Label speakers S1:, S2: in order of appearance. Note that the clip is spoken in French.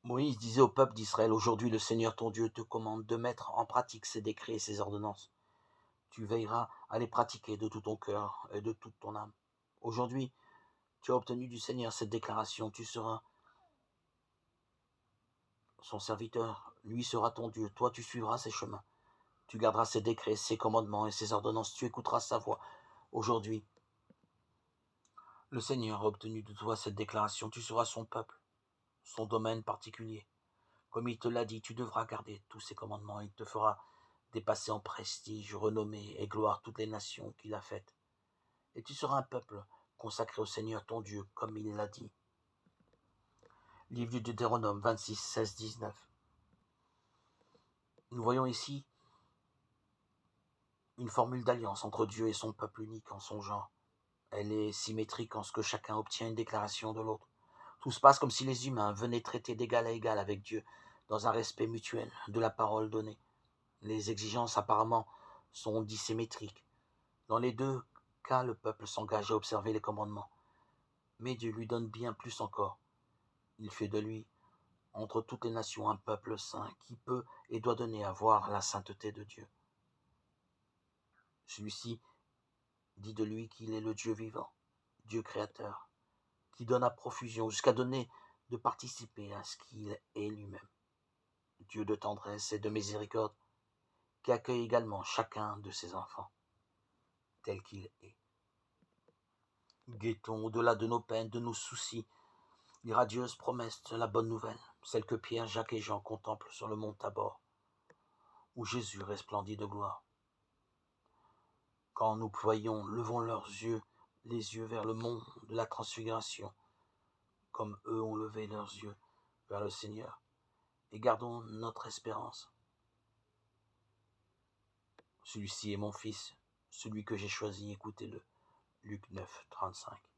S1: Moïse disait au peuple d'Israël, aujourd'hui le Seigneur ton Dieu te commande de mettre en pratique ses décrets et ses ordonnances. Tu veilleras à les pratiquer de tout ton cœur et de toute ton âme. Aujourd'hui, tu as obtenu du Seigneur cette déclaration, tu seras son serviteur, lui sera ton Dieu, toi tu suivras ses chemins, tu garderas ses décrets, ses commandements et ses ordonnances, tu écouteras sa voix. Aujourd'hui, le Seigneur a obtenu de toi cette déclaration, tu seras son peuple, son domaine particulier. Comme il te l'a dit, tu devras garder tous ses commandements, il te fera dépasser en prestige, renommée et gloire toutes les nations qu'il a faites. Et tu seras un peuple consacré au Seigneur ton Dieu, comme il l'a dit. Livre du Deutéronome 26, 16, 19. Nous voyons ici une formule d'alliance entre Dieu et son peuple unique en son genre. Elle est symétrique en ce que chacun obtient une déclaration de l'autre. Tout se passe comme si les humains venaient traiter d'égal à égal avec Dieu, dans un respect mutuel de la parole donnée. Les exigences apparemment sont dissymétriques. Dans les deux cas, le peuple s'engage à observer les commandements. Mais Dieu lui donne bien plus encore. Il fait de lui, entre toutes les nations, un peuple saint qui peut et doit donner à voir la sainteté de Dieu. Celui-ci dit de lui qu'il est le Dieu vivant, Dieu créateur, qui donne à profusion jusqu'à donner de participer à ce qu'il est lui-même. Dieu de tendresse et de miséricorde, qui accueille également chacun de ses enfants, tel qu'il est. Guettons au-delà de nos peines, de nos soucis, les radieuses promesses de la bonne nouvelle, celles que Pierre, Jacques et Jean contemplent sur le mont Tabor, où Jésus resplendit de gloire. Quand nous voyons, levons les yeux vers le mont de la transfiguration, comme eux ont levé leurs yeux vers le Seigneur, et gardons notre espérance. Celui-ci est mon fils, celui que j'ai choisi, écoutez-le. Luc 9, 35.